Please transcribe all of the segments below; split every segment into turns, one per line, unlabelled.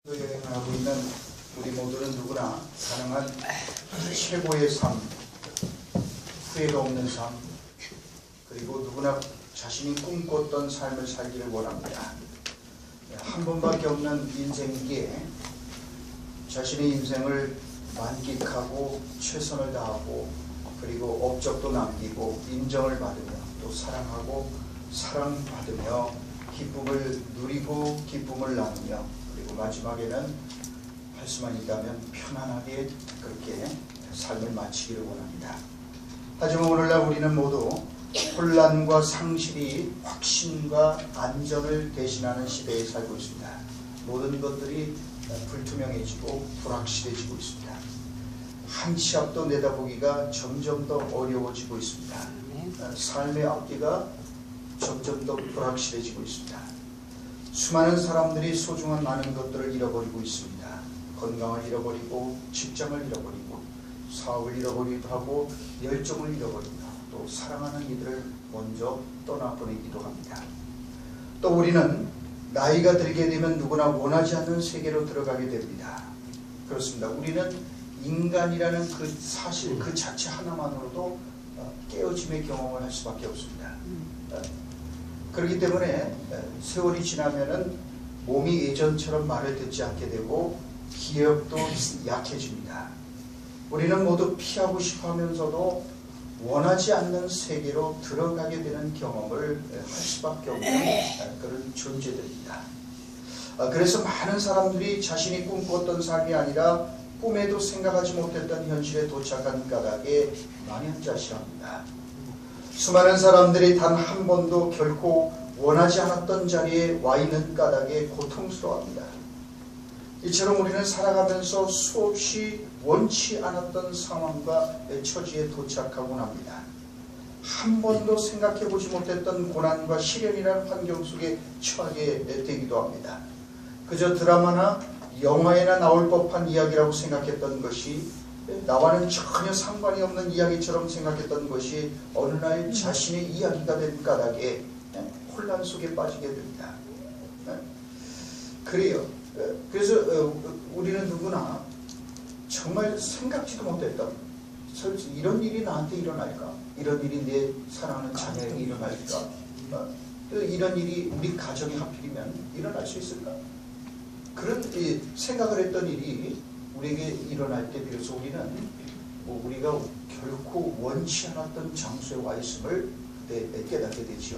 여행하고 있는 우리 모두는 누구나 가능한 최고의 삶, 후회가 없는 삶, 그리고 누구나 자신이 꿈꿨던 삶을 살기를 원합니다. 한 번밖에 없는 인생이기에 자신의 인생을 만끽하고 최선을 다하고 그리고 업적도 남기고 인정을 받으며 또 사랑하고 사랑받으며 기쁨을 누리고 기쁨을 나누며 그리고 마지막에는 할 수만 있다면 편안하게 그렇게 삶을 마치기를 원합니다. 하지만 오늘날 우리는 모두 혼란과 상실이 확신과 안정을 대신하는 시대에 살고 있습니다. 모든 것들이 불투명해지고 불확실해지고 있습니다. 한 치 앞도 내다보기가 점점 더 어려워지고 있습니다. 삶의 앞뒤가 점점 더 불확실해지고 있습니다. 수많은 사람들이 소중한 많은 것들을 잃어버리고 있습니다. 건강을 잃어버리고 직장을 잃어버리고 사업을 잃어버리기도 하고 열정을 잃어버립니다. 또 사랑하는 이들을 먼저 떠나보내기도 합니다. 또 우리는 나이가 들게 되면 누구나 원하지 않는 세계로 들어가게 됩니다. 그렇습니다. 우리는 인간이라는 그 사실 그 자체 하나만으로도 깨어짐의 경험을 할 수밖에 없습니다. 그렇기 때문에 세월이 지나면은 몸이 예전처럼 말을 듣지 않게 되고 기억도 약해집니다. 우리는 모두 피하고 싶어 하면서도 원하지 않는 세계로 들어가게 되는 경험을 할 수밖에 없는 그런 존재들입니다. 그래서 많은 사람들이 자신이 꿈꿨던 삶이 아니라 꿈에도 생각하지 못했던 현실에 도착한 까닭에 많이 한자실합니다. 수많은 사람들이 단 한 번도 결코 원하지 않았던 자리에 와 있는 까닭에 고통스러워합니다. 이처럼 우리는 살아가면서 수없이 원치 않았던 상황과 처지에 도착하곤 합니다. 한 번도 생각해보지 못했던 고난과 시련이라는 환경 속에 처하게 되기도 합니다. 그저 드라마나 영화에나 나올 법한 이야기라고 생각했던 것이 나와는 전혀 상관이 없는 이야기처럼 생각했던 것이 어느 날 자신의 이야기가 된 까닭에 혼란 속에 빠지게 됩니다. 그래요. 그래서 우리는 누구나 정말 생각지도 못했던 이런 일이 나한테 일어날까? 이런 일이 내 사랑하는 자녀에게 일어날까? 이런 일이 우리 가정에 하필이면 일어날 수 있을까? 그런 생각을 했던 일이 우리에게 일어날 때 비로소 우리는 우리가 결코 원치 않았던 장소에 와 있음을 깨닫게 되지요.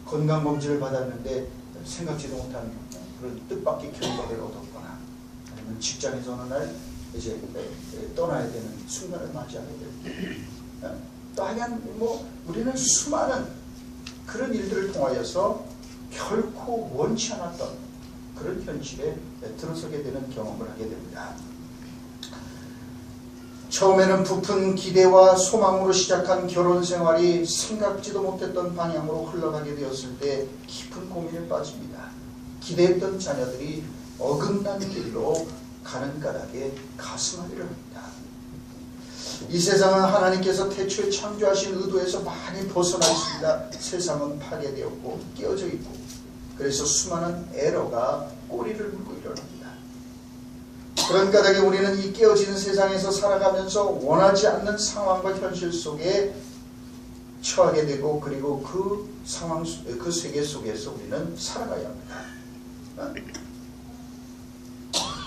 건강검진을 받았는데 생각지도 못한 그런 뜻밖의 결과를 얻었거나 아니면 직장에서 어느 날 이제 떠나야 되는 순간을 맞이하게 됩니다. 또 하여간 우리는 수많은 그런 일들을 통하여서 결코 원치 않았던 그런 현실에 들어서게 되는 경험을 하게 됩니다. 처음에는 부푼 기대와 소망으로 시작한 결혼 생활이 생각지도 못했던 방향으로 흘러가게 되었을 때 깊은 고민에 빠집니다. 기대했던 자녀들이 어긋난 길로 가는 까닭에 가슴앓이를 합니다. 이 세상은 하나님께서 태초에 창조하신 의도에서 많이 벗어나 있습니다. 세상은 파괴되었고 깨어져 있고 그래서 수많은 에러가 꼬리를 물고 일어납니다. 그런 까닭에 우리는 이 깨어진 세상에서 살아가면서 원하지 않는 상황과 현실 속에 처하게 되고 그리고 그 상황, 그 세계 속에서 우리는 살아가야 합니다.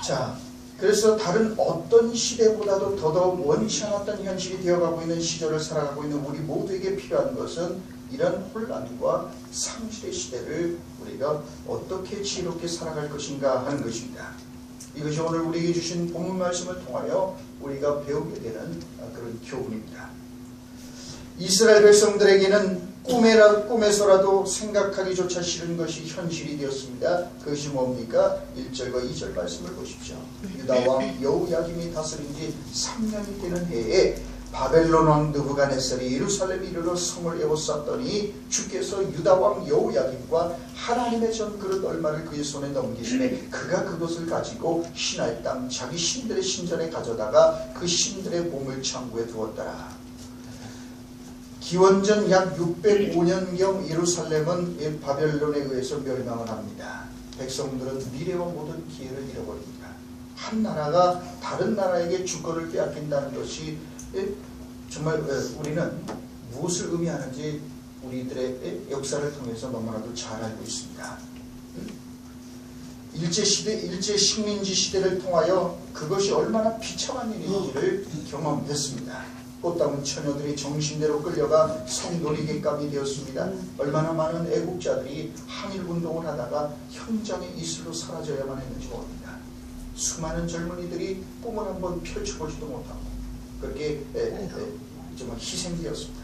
자, 그래서 다른 어떤 시대보다도 더더욱 원치 않았던 현실이 되어가고 있는 시절을 살아가고 있는 우리 모두에게 필요한 것은 이런 혼란과 상실의 시대를 우리가 어떻게 지혜롭게 살아갈 것인가 하는 것입니다. 이것이 오늘 우리에게 주신 본문 말씀을 통하여 우리가 배우게 되는 그런 교훈입니다. 이스라엘 백성들에게는 꿈에서라도 생각하기조차 싫은 것이 현실이 되었습니다. 그것이 뭡니까? 1절과 2절 말씀을 보십시오. 유다 왕 여호야김이 다스린 지 3년이 되는 해에 바벨론 왕 느부갓네살이 예루살렘 이르러 성을 에워쌌더니 주께서 유다 왕 여호야김과 하나님의 전 그릇 얼마를 그의 손에 넘기시매 그가 그것을 가지고 신할 땅 자기 신들의 신전에 가져다가 그 신들의 보물 창고에 두었더라. 기원전 약 605년경 예루살렘은 바벨론에 의해서 멸망을 합니다. 백성들은 미래와 모든 기회를 잃어버립니다. 한 나라가 다른 나라에게 주권을 빼앗긴다는 것이 정말 우리는 무엇을 의미하는지 우리들의 역사를 통해서 너무나도 잘 알고 있습니다. 일제 식민지 시대를 통하여 그것이 얼마나 비참한 일인지를 경험했습니다. 꽃다운 처녀들이 정신대로 끌려가 성놀이객감이 되었습니다. 얼마나 많은 애국자들이 항일운동을 하다가 현장의 이슬로 사라져야만 했는지 모릅니다. 수많은 젊은이들이 꿈을 한번 펼쳐보지도 못하고 그렇게 정말 희생되었습니다.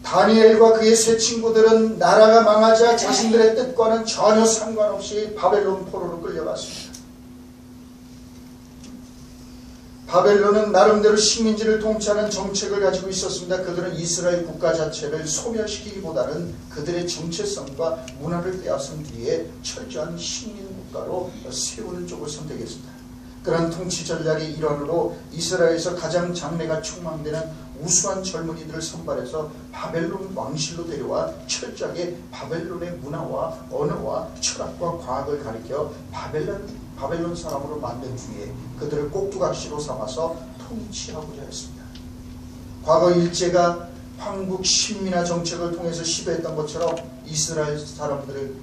다니엘과 그의 세 친구들은 나라가 망하자 자신들의 뜻과는 전혀 상관없이 바벨론 포로로 끌려갔습니다. 바벨론은 나름대로 식민지를 통치하는 정책을 가지고 있었습니다. 그들은 이스라엘 국가 자체를 소멸시키기보다는 그들의 정체성과 문화를 빼앗은 뒤에 철저한 식민 국가로 세우는 쪽을 선택했습니다. 그러한 통치 전략의 일환으로 이스라엘에서 가장 장래가 촉망되는 우수한 젊은이들을 선발해서 바벨론 왕실로 데려와 철저하게 바벨론의 문화와 언어와 철학과 과학을 가리켜 바벨론 사람으로 만든 뒤에 그들을 꼭두각시로 삼아서 통치하고자 했습니다. 과거 일제가 황국 신민화 정책을 통해서 시도했던 것처럼 이스라엘 사람들을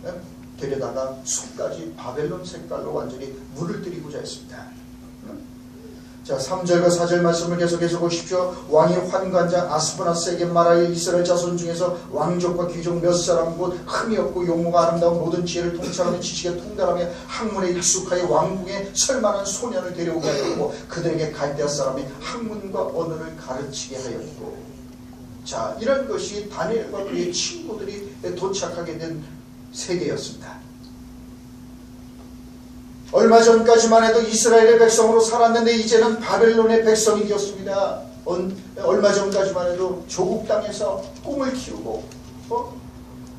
데려다가 손까지 바벨론 색깔로 완전히 물을 들이고자 했습니다. 자, 3절과 4절 말씀을 계속해서 보십시오. 왕이 환관장 아스브나스에게 말하여 이스라엘 자손 중에서 왕족과 귀족 몇 사람 곧 흠이 없고 용모가 아름다운 모든 지혜를 통찰하며 지식에 통달하며 학문에 익숙하여 왕궁에 설만한 소년을 데려오게 하였고 그들에게 갈대아 사람이 학문과 언어를 가르치게 하였고. 자, 이런 것이 다니엘과 그의 친구들이 도착하게 된 세계였습니다. 얼마 전까지만 해도 이스라엘의 백성으로 살았는데 이제는 바벨론의 백성이 되었습니다. 얼마 전까지만 해도 조국 땅에서 꿈을 키우고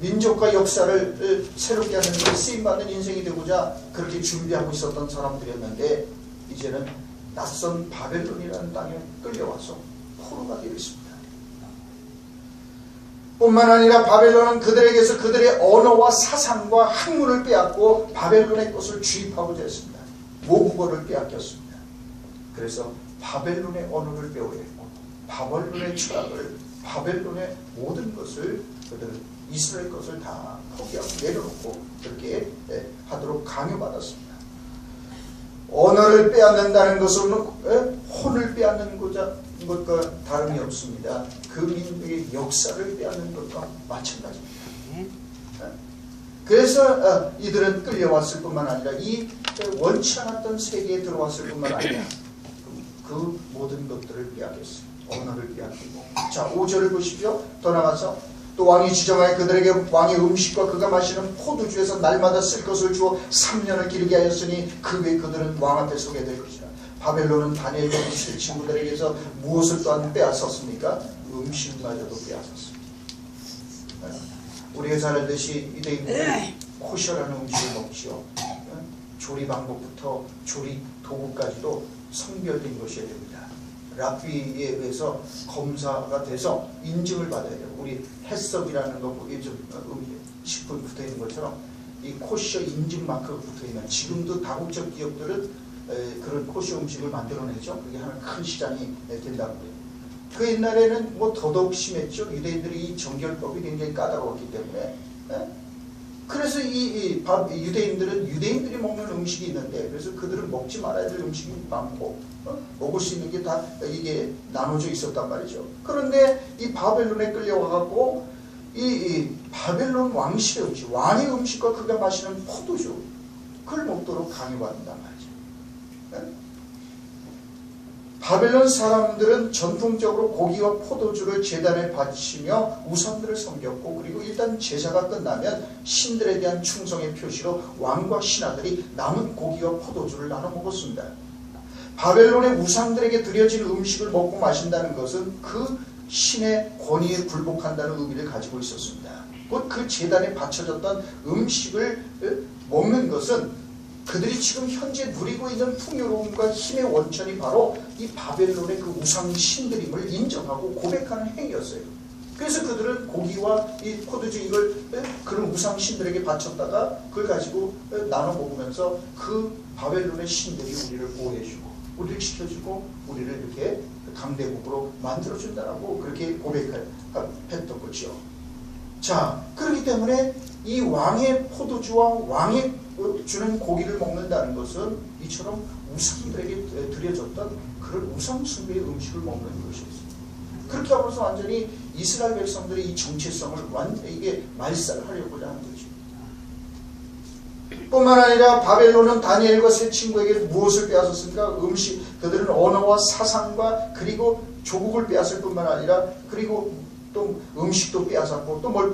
민족과 역사를 새롭게 하는 데 쓰임받는 인생이 되고자 그렇게 준비하고 있었던 사람들이었는데 이제는 낯선 바벨론이라는 땅에 끌려와서 포로가 되어 있습니다. 뿐만 아니라 바벨론은 그들에게서 그들의 언어와 사상과 학문을 빼앗고 바벨론의 것을 주입하고자 했습니다. 모국어를 빼앗겼습니다. 그래서 바벨론의 언어를 배워야 했고 바벨론의 철학을 바벨론의 모든 것을 그들은 이스라엘 것을 다 포기하고 내려놓고 그렇게 하도록 강요받았습니다. 언어를 빼앗는다는 것은 혼을 빼앗는 것과 다름이 없습니다. 그 민족의 역사를 빼앗는 것과 마찬가지입니다. 그래서 이들은 끌려왔을 뿐만 아니라 이 원치 않았던 세계에 들어왔을 뿐만 아니라 그 모든 것들을 빼앗겼어요. 언어를 빼앗기고. 자, 5절을 보십시오. 더 나가서 또 왕이 지정하여 그들에게 왕의 음식과 그가 마시는 포도주에서 날마다 쓸 것을 주어 3년을 기르게 하였으니 그 후에 그들은 왕 앞에 서게 될 것이라. 바벨론은 다니엘과 그 친구들에게서 무엇을 또한 빼앗았습니까? 음식마저도 빼앗았습니다. 우리가 잘 알듯이 유대인들은 코셔라는 음식을 먹지요. 조리 방법부터 조리 도구까지도 성별된 것이어야 됩니다. 랍비에 의해서 검사가 돼서 인증을 받아야 돼요. 우리 햇섭이라는 거 요즘 식품 붙어 있는 것처럼 이 코셔 인증 마크가 붙어 있는, 지금도 다국적 기업들은 그런 코셔 음식을 만들어내죠. 그게 하나 큰 시장이 된다고 해요. 그 옛날에는 뭐 더더욱 심했죠. 유대인들이 이 정결법이 굉장히 까다로웠기 때문에. 그래서 이 유대인들은 유대인들이 먹는 음식이 있는데, 그래서 그들은 먹지 말아야 될 음식이 많고 먹을 수 있는 게 다 이게 나눠져 있었단 말이죠. 그런데 이 바벨론에 끌려와갖고 이 바벨론 왕실의 음식, 왕의 음식과 그가 마시는 포도주, 그걸 먹도록 강요받는단 말이죠. 바벨론 사람들은 전통적으로 고기와 포도주를 제단에 바치며 우상들을 섬겼고, 그리고 일단 제사가 끝나면 신들에 대한 충성의 표시로 왕과 신하들이 남은 고기와 포도주를 나눠 먹었습니다. 바벨론의 우상들에게 드려진 음식을 먹고 마신다는 것은 그 신의 권위에 굴복한다는 의미를 가지고 있었습니다. 곧 그 제단에 바쳐졌던 음식을 먹는 것은 그들이 지금 현재 누리고 있는 풍요로움과 힘의 원천이 바로 이 바벨론의 그 우상 신들임을 인정하고 고백하는 행위였어요. 그래서 그들은 고기와 이 포도주 이걸 그런 우상 신들에게 바쳤다가 그걸 가지고 나눠 먹으면서 그 바벨론의 신들이 우리를 보호해주고 우리를 지켜주고 우리를 이렇게 강대국으로 만들어준다라고 그렇게 고백했던 거죠. 자, 그렇기 때문에 이 왕의 포도주와 왕의 주는 고기를 먹는다는 것은 이처럼 우상들에게 드려졌던 그런 우상숭배의 음식을 먹는 것이었어요. 그렇게 하면서 완전히 이스라엘 백성들의 이 정체성을 이게 말살하려고 하는 거죠. 뿐만 아니라 바벨론은 다니엘과 세 친구에게 무엇을 빼앗았습니까? 음식, 그들은 언어와 사상과 그리고 조국을 빼앗을 뿐만 아니라 그리고 또 음식도 빼앗았고 또 뭘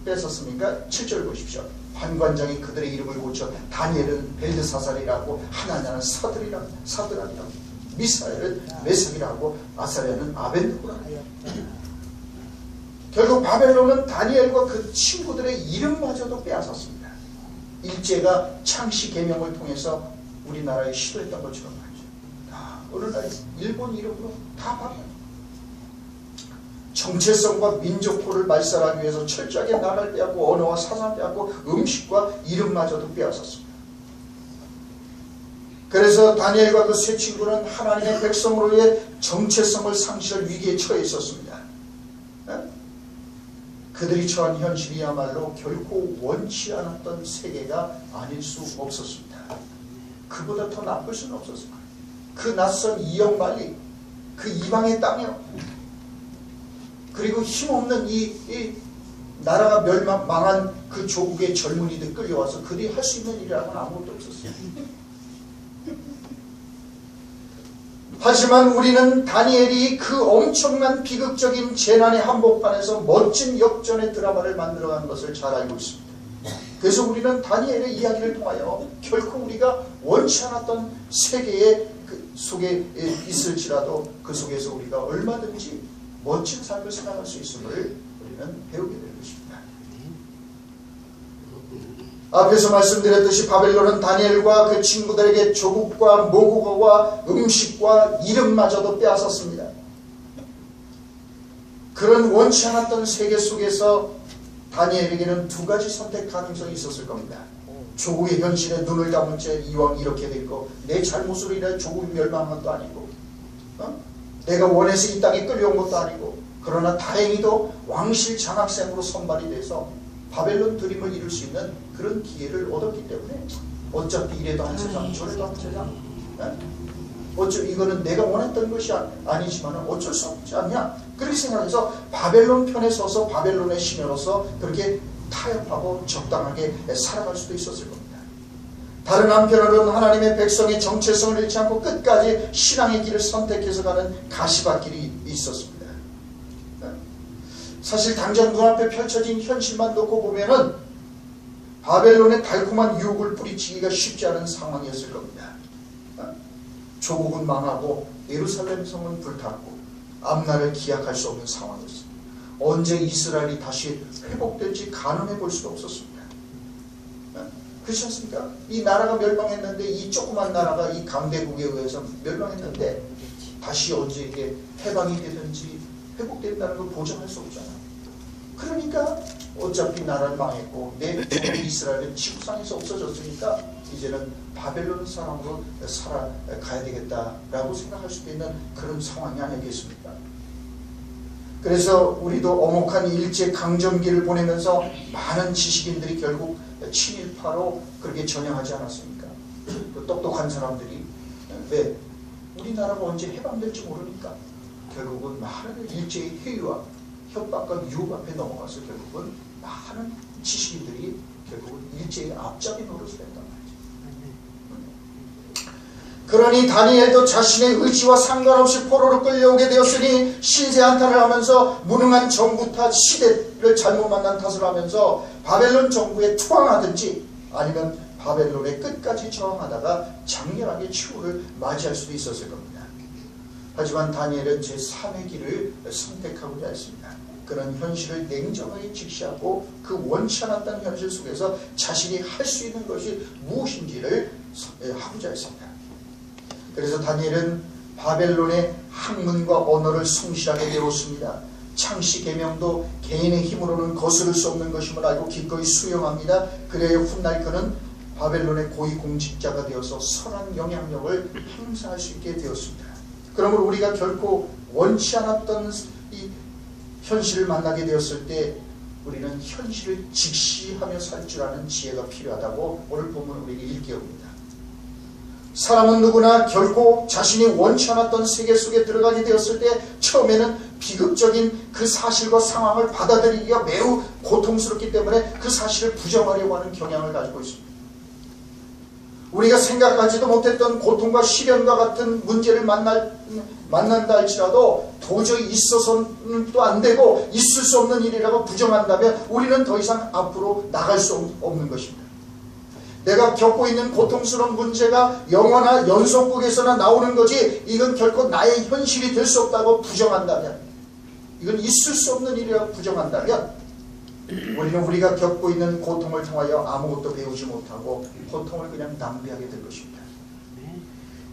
뺏었습니까? 7절 보십시오. 환관장이 그들의 이름을 고쳐 다니엘은 벨드사살이라고, 하나냐는 사드락이라고, 미사엘은 메삭이라고, 아사랴는 아벤누고라고. 결국 바벨론은 다니엘과 그 친구들의 이름마저도 빼앗았습니다. 일제가 창씨 계명을 통해서 우리나라에 시도했던 것처럼 말이죠. 어느 날 일본 이름으로 다 바꿔요. 정체성과 민족호를 말살하기 위해서 철저하게 나라를 빼앗고 언어와 사상을 빼앗고 음식과 이름마저도 빼앗았습니다. 그래서 다니엘과 그 세 친구는 하나님의 백성으로의 정체성을 상실할 위기에 처해 있었습니다. 그들이 처한 현실이야말로 결코 원치 않았던 세계가 아닐 수 없었습니다. 그보다 더 나쁠 수는 없었습니다. 그 낯선 이역만리, 그 이방의 땅이요. 그리고 힘없는 이 나라가 망한 그 조국의 젊은이들 끌려와서 그들이 할 수 있는 일이라고는 아무것도 없었어요. 하지만 우리는 다니엘이 그 엄청난 비극적인 재난의 한복판에서 멋진 역전의 드라마를 만들어간 것을 잘 알고 있습니다. 그래서 우리는 다니엘의 이야기를 통하여 결코 우리가 원치 않았던 세계의 속에 있을지라도 그 속에서 우리가 얼마든지 멋진 삶을 살아갈 수 있음을 우리는 배우게 될 것입니다. 앞에서 말씀드렸듯이 바벨론은 다니엘과 그 친구들에게 조국과 모국어와 음식과 이름마저도 빼앗았습니다. 그런 원치 않았던 세계 속에서 다니엘에게는 두 가지 선택 가능성이 있었을 겁니다. 조국의 현실에 눈을 감은 채 이왕 이렇게 됐고 내 잘못으로 인해 조국이 멸망한 것도 아니고 내가 원해서 이 땅에 끌려온 것도 아니고 그러나 다행히도 왕실 장학생으로 선발이 돼서 바벨론 드림을 이룰 수 있는 그런 기회를 얻었기 때문에 어차피 이래도 한 세상 저래도 한 세상 이거는 내가 원했던 것이 아니지만 어쩔 수 없지 않냐 그렇게 생각해서 바벨론 편에 서서 바벨론의 신여로서 그렇게 타협하고 적당하게 살아갈 수도 있었을 겁니다. 다른 한편으로는 하나님의 백성의 정체성을 잃지 않고 끝까지 신앙의 길을 선택해서 가는 가시밭길이 있었습니다. 사실 당장 눈앞에 펼쳐진 현실만 놓고 보면은 바벨론의 달콤한 유혹을 뿌리치기가 쉽지 않은 상황이었을 겁니다. 조국은 망하고 예루살렘 성은 불탔고 앞날을 기약할 수 없는 상황이었습니다. 언제 이스라엘이 다시 회복될지 가늠해 볼 수도 없었습니다. 그렇지 않습니까? 이 나라가 멸망했는데 이 조그만 나라가 이 강대국에 의해서 멸망했는데 다시 언제 이게 해방이 되든지 회복된다는 걸 보장할 수 없잖아요. 그러니까 어차피 나라는 망했고 내 조국 이스라엘은 지구상에서 없어졌으니까 이제는 바벨론 사람으로 살아가야 되겠다라고 생각할 수도 있는 그런 상황이 아니겠습니까? 그래서 우리도 엄혹한 일제 강점기를 보내면서 많은 지식인들이 결국 친일파로 그렇게 전향하지 않았습니까? 그 똑똑한 사람들이 왜 우리나라가 언제 해방될지 모르니까 결국은 많은 일제의 회유와 협박과 유혹 앞에 넘어가서 결국은 많은 지식인들이 결국은 일제의 앞잡이 노릇을 했단 말이죠. 그러니 다니엘도 자신의 의지와 상관없이 포로로 끌려오게 되었으니 신세한탄을 하면서 무능한 정부 탓, 시대를 잘못 만난 탓을 하면서 바벨론 정부에 투항하든지 아니면 바벨론의 끝까지 저항하다가 장렬하게 추후를 맞이할 수도 있었을 겁니다. 하지만 다니엘은 제3의 길을 선택하고자 했습니다. 그런 현실을 냉정하게 직시하고 그 원치 않았던 현실 속에서 자신이 할 수 있는 것이 무엇인지를 하고자 했습니다. 그래서 다니엘은 바벨론의 학문과 언어를 성실하게 배웠습니다. 창시 계명도 개인의 힘으로는 거스를 수 없는 것임을 알고 기꺼이 수용합니다. 그래야 훗날 그는 바벨론의 고위공직자가 되어서 선한 영향력을 행사할 수 있게 되었습니다. 그러므로 우리가 결코 원치 않았던 이 현실을 만나게 되었을 때 우리는 현실을 직시하며 살 줄 아는 지혜가 필요하다고 오늘 본문을 우리에게 일깨웁니다. 사람은 누구나 결코 자신이 원치 않았던 세계 속에 들어가게 되었을 때 처음에는 비극적인 그 사실과 상황을 받아들이기가 매우 고통스럽기 때문에 그 사실을 부정하려고 하는 경향을 가지고 있습니다. 우리가 생각하지도 못했던 고통과 시련과 같은 문제를 만난다 할지라도 도저히 있어서는 또 안 되고 있을 수 없는 일이라고 부정한다면 우리는 더 이상 앞으로 나갈 수 없는 것입니다. 내가 겪고 있는 고통스러운 문제가 영화나 연속극에서나 나오는 거지 이건 결코 나의 현실이 될 수 없다고 부정한다면, 이건 있을 수 없는 일이라고 부정한다면 우리는 우리가 겪고 있는 고통을 통하여 아무것도 배우지 못하고 고통을 그냥 낭비하게 될 것입니다.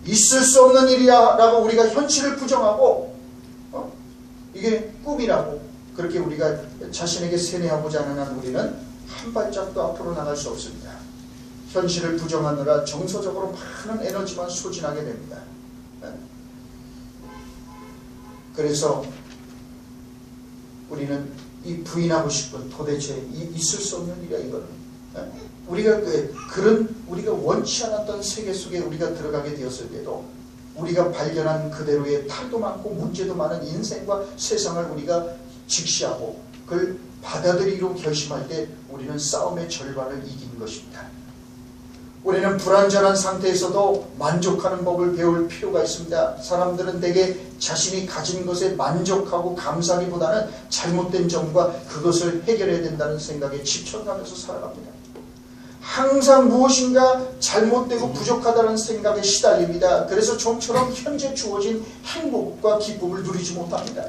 있을 수 없는 일이야라고 우리가 현실을 부정하고 이게 꿈이라고 그렇게 우리가 자신에게 세뇌하고자 하는 한 우리는 한 발짝도 앞으로 나갈 수 없습니다. 현실을 부정하느라 정서적으로 많은 에너지만 소진하게 됩니다. 그래서 우리는 이 부인하고 싶은 도대체 있을 수 없는 일이야 이거는. 우리가 우리가 원치 않았던 세계 속에 우리가 들어가게 되었을 때도 우리가 발견한 그대로의 탈도 많고 문제도 많은 인생과 세상을 우리가 직시하고 그걸 받아들이기로 결심할 때 우리는 싸움의 절반을 이긴 것입니다. 우리는 불완전한 상태에서도 만족하는 법을 배울 필요가 있습니다. 사람들은 대개 자신이 가진 것에 만족하고 감사하기보다는 잘못된 점과 그것을 해결해야 된다는 생각에 집착하면서 살아갑니다. 항상 무엇인가 잘못되고 부족하다는 생각에 시달립니다. 그래서 좀처럼 현재 주어진 행복과 기쁨을 누리지 못합니다.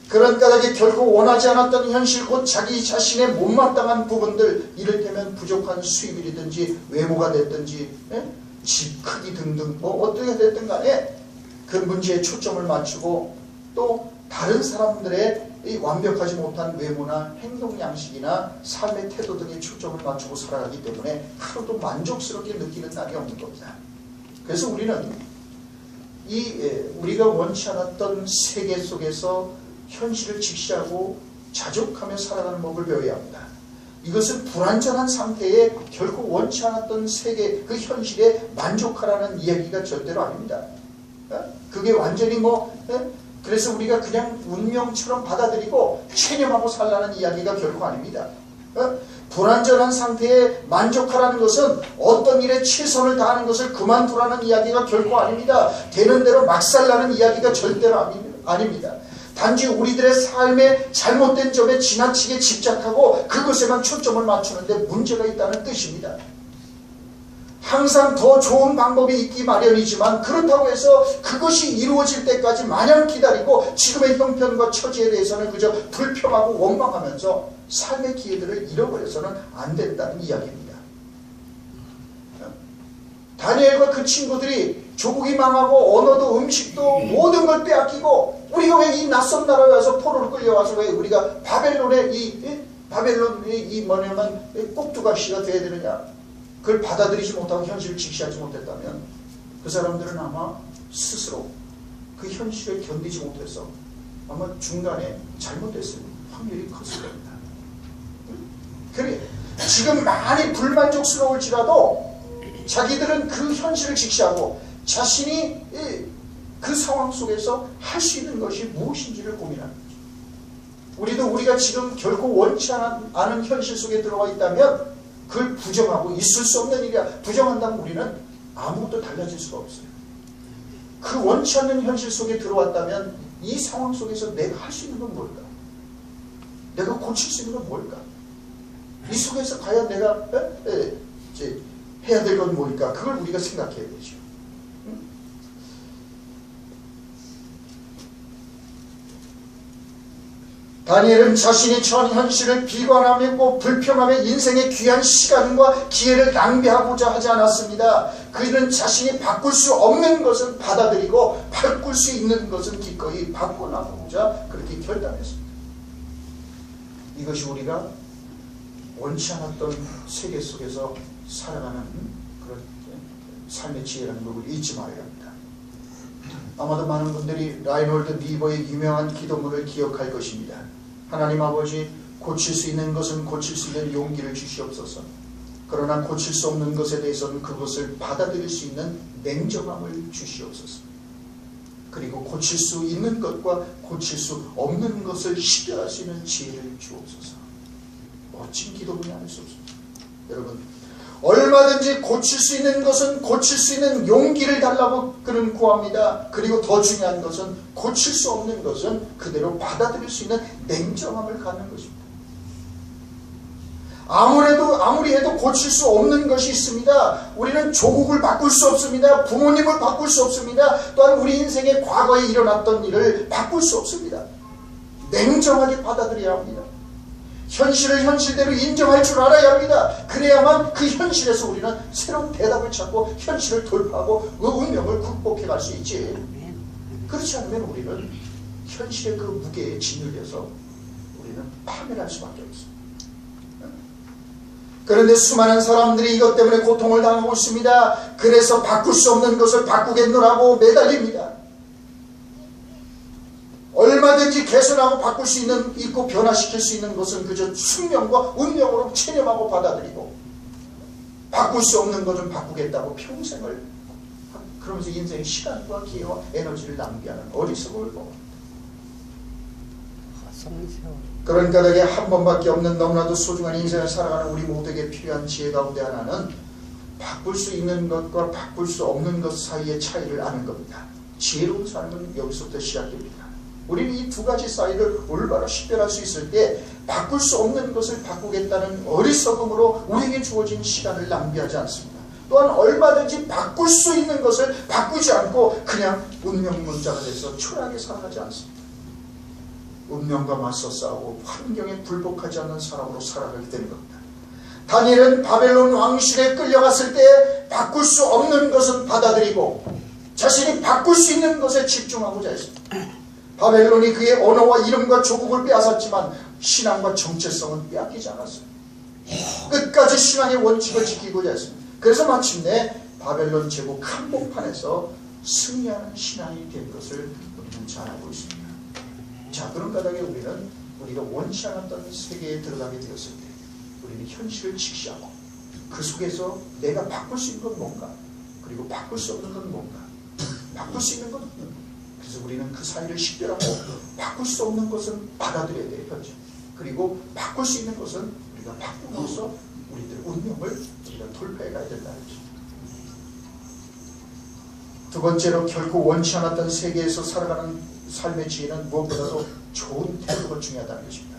그런 까닭에 결코 원하지 않았던 현실, 곧 자기 자신의 못마땅한 부분들, 이를테면 부족한 수입이든지 외모가 됐든지 집 크기 등등 어떻게 됐든 간에 그 문제에 초점을 맞추고 또 다른 사람들의 이 완벽하지 못한 외모나 행동 양식이나 삶의 태도 등에 초점을 맞추고 살아가기 때문에 하루도 만족스럽게 느끼는 날이 없는 겁니다. 그래서 우리는 우리가 원치 않았던 세계 속에서 현실을 직시하고 자족하며 살아가는 법을 배워야 합니다. 이것은 불완전한 상태에 결코 원치 않았던 세계, 그 현실에 만족하라는 이야기가 절대로 아닙니다. 그게 완전히 그래서 우리가 그냥 운명처럼 받아들이고 체념하고 살라는 이야기가 결코 아닙니다. 불완전한 상태에 만족하라는 것은 어떤 일에 최선을 다하는 것을 그만두라는 이야기가 결코 아닙니다. 되는 대로 막 살라는 이야기가 절대로 아닙니다. 단지 우리들의 삶의 잘못된 점에 지나치게 집착하고 그것에만 초점을 맞추는데 문제가 있다는 뜻입니다. 항상 더 좋은 방법이 있기 마련이지만 그렇다고 해서 그것이 이루어질 때까지 마냥 기다리고 지금의 형편과 처지에 대해서는 그저 불평하고 원망하면서 삶의 기회들을 잃어버려서는 안 된다는 이야기입니다. 다니엘과 그 친구들이 조국이 망하고 언어도 음식도 모든 걸 빼앗기고 우리가 왜 이 낯선 나라에 와서 포로를 끌려와서 왜 우리가 바벨론의 이 꼭두각시가 돼야 되느냐, 그걸 받아들이지 못하고 현실을 직시하지 못했다면 그 사람들은 아마 스스로 그 현실을 견디지 못해서 아마 중간에 잘못됐을 확률이 컸을 겁니다. 그래 지금 많이 불만족스러울지라도 자기들은 그 현실을 직시하고 자신이 그 상황 속에서 할 수 있는 것이 무엇인지를 고민하는 거죠. 우리가 지금 결코 원치 않은 현실 속에 들어와 있다면 그걸 부정하고 있을 수 없는 일이야 부정한다면 우리는 아무것도 달라질 수가 없어요. 그 원치 않는 현실 속에 들어왔다면 이 상황 속에서 내가 할 수 있는 건 뭘까? 내가 고칠 수 있는 건 뭘까? 이 속에서 과연 내가 해야 될 건 뭘까? 그걸 우리가 생각해야 되죠. 다니엘은 자신이 처한 현실을 비관하며 불평하며 인생의 귀한 시간과 기회를 낭비하고자 하지 않았습니다. 그는 자신이 바꿀 수 없는 것은 받아들이고 바꿀 수 있는 것은 기꺼이 바꿔나가고자 그렇게 결단했습니다. 이것이 우리가 원치 않았던 세계 속에서 살아가는 그런 삶의 지혜라는 것을 잊지 말아야 합니다. 아마도 많은 분들이 라이놀드 니버의 유명한 기도문을 기억할 것입니다. 하나님 아버지, 고칠 수 있는 것은 고칠 수 있는 용기를 주시옵소서. 그러나 고칠 수 없는 것에 대해서는 그것을 받아들일 수 있는 냉정함을 주시옵소서. 그리고 고칠 수 있는 것과 고칠 수 없는 것을 식별할 수 있는 지혜를 주옵소서. 멋진 기도문이 아닐 수 없습니다. 여러분, 얼마든지 고칠 수 있는 것은 고칠 수 있는 용기를 달라고 그는 구합니다. 그리고 더 중요한 것은 고칠 수 없는 것은 그대로 받아들일 수 있는 냉정함을 갖는 것입니다. 아무리 해도 고칠 수 없는 것이 있습니다. 우리는 조국을 바꿀 수 없습니다. 부모님을 바꿀 수 없습니다. 또한 우리 인생의 과거에 일어났던 일을 바꿀 수 없습니다. 냉정하게 받아들여야 합니다. 현실을 현실대로 인정할 줄 알아야 합니다. 그래야만 그 현실에서 우리는 새로운 대답을 찾고 현실을 돌파하고 그 운명을 극복해 갈 수 있지. 그렇지 않으면 우리는 현실의 그 무게에 짓눌려서 우리는 파멸할 수밖에 없습니다. 그런데 수많은 사람들이 이것 때문에 고통을 당하고 있습니다. 그래서 바꿀 수 없는 것을 바꾸겠노라고 매달립니다. 얼마든지 개선하고 바꿀 수 있고 변화시킬 수 있는 것은 그저 숙명과 운명으로 체념하고 받아들이고, 바꿀 수 없는 것은 바꾸겠다고 평생을 그러면서 인생의 시간과 기회와 에너지를 낭비하는 어리석음을 보고, 그런 까닭에 한 번밖에 없는 너무나도 소중한 인생을 살아가는 우리 모두에게 필요한 지혜 가운데 하나는 바꿀 수 있는 것과 바꿀 수 없는 것 사이의 차이를 아는 겁니다. 지혜로운 삶은 여기서부터 시작됩니다. 우리는 이 두 가지 사이를 올바로 식별할 수 있을 때 바꿀 수 없는 것을 바꾸겠다는 어리석음으로 우리에게 주어진 시간을 낭비하지 않습니다. 또한 얼마든지 바꿀 수 있는 것을 바꾸지 않고 그냥 운명론자가 돼서 초라하게 살아가지 않습니다. 운명과 맞서 싸우고 환경에 굴복하지 않는 사람으로 살아가게 되는 겁니다. 다니엘은 바벨론 왕실에 끌려갔을 때 바꿀 수 없는 것은 받아들이고 자신이 바꿀 수 있는 것에 집중하고자 했습니다. 바벨론이 그의 언어와 이름과 조국을 빼앗았지만 신앙과 정체성은 빼앗기지 않았어요. 끝까지 신앙의 원칙을 지키고자 했습니다. 그래서 마침내 바벨론 제국 한복판에서 승리하는 신앙이 된 것을 우리는 잘 알고 있습니다. 자, 그런 까닭에 우리가 원치 않았던 세계에 들어가게 되었을 때 우리는 현실을 직시하고 그 속에서 내가 바꿀 수 있는 건 뭔가, 그리고 바꿀 수 없는 건 뭔가, 바꿀 수 있는 건 없는 것. 그래서 우리는 그 사이를 식별하고 바꿀 수 없는 것은 받아들여야 돼요, 현재. 그리고 바꿀 수 있는 것은 우리가 바꾸면서 우리들의 운명을 우리가 돌파해 가야 된다는 거죠. 두 번째로, 결코 원치 않았던 세계에서 살아가는 삶의 지혜는 무엇보다도 좋은 태도가 중요하다는 것입니다.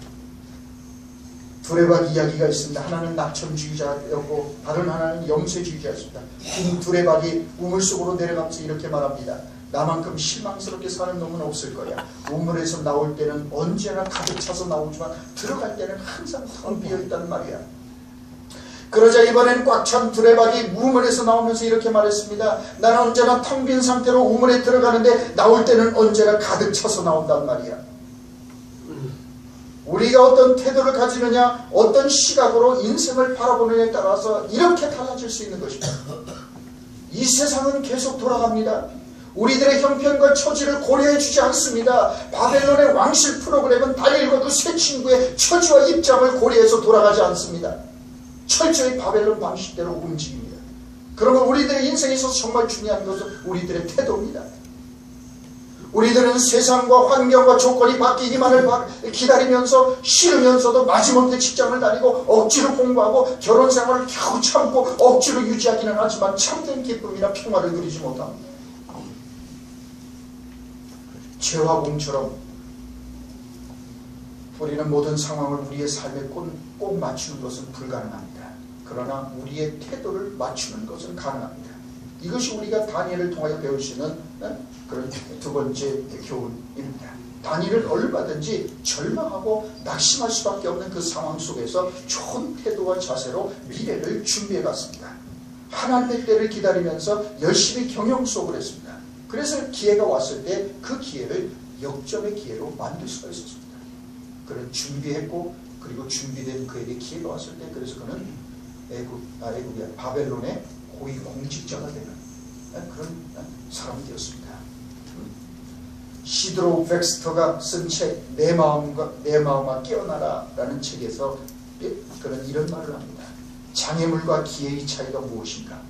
두레박 이야기가 있습니다. 하나는 낙천주의자였고 다른 하나는 염세주의자였습니다. 긴 두레박이 우물 속으로 내려가면서 이렇게 말합니다. 나만큼 실망스럽게 사는 놈은 없을 거야. 우물에서 나올 때는 언제나 가득 차서 나오지만 들어갈 때는 항상 텅 비어있다는 말이야. 그러자 이번엔 꽉 찬 두레박이 우물에서 나오면서 이렇게 말했습니다. 나는 언제나 텅 빈 상태로 우물에 들어가는데 나올 때는 언제나 가득 차서 나온단 말이야. 우리가 어떤 태도를 가지느냐, 어떤 시각으로 인생을 바라보느냐에 따라서 이렇게 달라질 수 있는 것입니다. 이 세상은 계속 돌아갑니다. 우리들의 형편과 처지를 고려해 주지 않습니다. 바벨론의 왕실 프로그램은 다니엘과 그 세 친구의 처지와 입장을 고려해서 돌아가지 않습니다. 철저히 바벨론 방식대로 움직입니다. 그러면 우리들의 인생에 있어서 정말 중요한 것은 우리들의 태도입니다. 우리들은 세상과 환경과 조건이 바뀌기만을 기다리면서 싫으면서도 마지못해 직장을 다니고 억지로 공부하고 결혼 생활을 겨우 참고 억지로 유지하기는 하지만 참된 기쁨이나 평화를 누리지 못합니다. 죄와 공처럼 우리는 모든 상황을 우리의 삶에 꼭 맞추는 것은 불가능합니다. 그러나 우리의 태도를 맞추는 것은 가능합니다. 이것이 우리가 다니엘을 통하여 배울 수 있는 그런 두 번째 교훈입니다. 다니엘은 얼마든지 절망하고 낙심할 수밖에 없는 그 상황 속에서 좋은 태도와 자세로 미래를 준비해 갔습니다. 하나님의 때를 기다리면서 열심히 경영 수업을 했습니다. 그래서 기회가 왔을 때 그 기회를 역전의 기회로 만들 수가 있었습니다. 그는 준비했고, 그리고 준비된 그에게 기회가 왔을 때, 그래서 그는 바벨론의 고위 공직자가 되는 그런 사람이 되었습니다. 시드로 백스터가 쓴 책 내 마음아 깨어나라 라는 책에서 그는 이런 말을 합니다. 장애물과 기회의 차이가 무엇인가?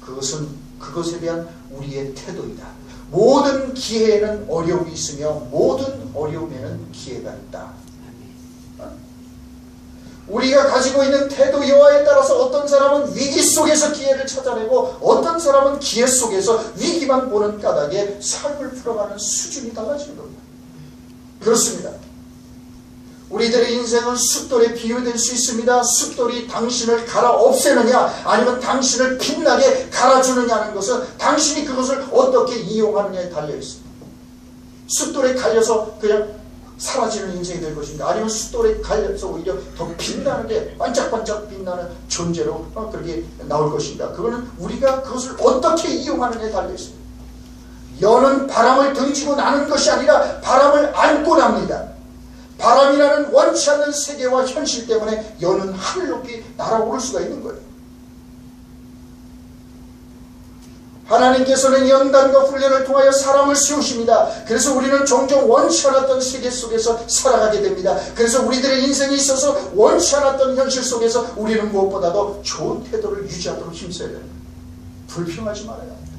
그것에 대한 우리의 태도이다. 모든 기회에는 어려움이 있으며 모든 어려움에는 기회가 있다. 우리가 가지고 있는 태도 여하에 따라서 어떤 사람은 위기 속에서 기회를 찾아내고 어떤 사람은 기회 속에서 위기만 보는 까닭에 삶을 풀어가는 수준이 달라지는 겁니다. 그렇습니다. 우리들의 인생은 숫돌에 비유될 수 있습니다. 숫돌이 당신을 갈아 없애느냐 아니면 당신을 빛나게 갈아주느냐 하는 것은 당신이 그것을 어떻게 이용하느냐에 달려 있습니다. 숫돌에 갈려서 그냥 사라지는 인생이 될 것인가, 아니면 숫돌에 갈려서 오히려 더 빛나는데 반짝반짝 빛나는 존재로 그렇게 나올 것인가. 그거는 우리가 그것을 어떻게 이용하느냐에 달려 있습니다. 여는 바람을 등지고 나는 것이 아니라 바람을 안고 납니다. 바람이라는 원치 않는 세계와 현실 때문에 여는 하늘 높이 날아오를 수가 있는 거예요. 하나님께서는 연단과 훈련을 통하여 사람을 세우십니다. 그래서 우리는 종종 원치 않았던 세계 속에서 살아가게 됩니다. 그래서 우리들의 인생에 있어서 원치 않았던 현실 속에서 우리는 무엇보다도 좋은 태도를 유지하도록 힘써야 됩니다. 불평하지 말아야 합니다.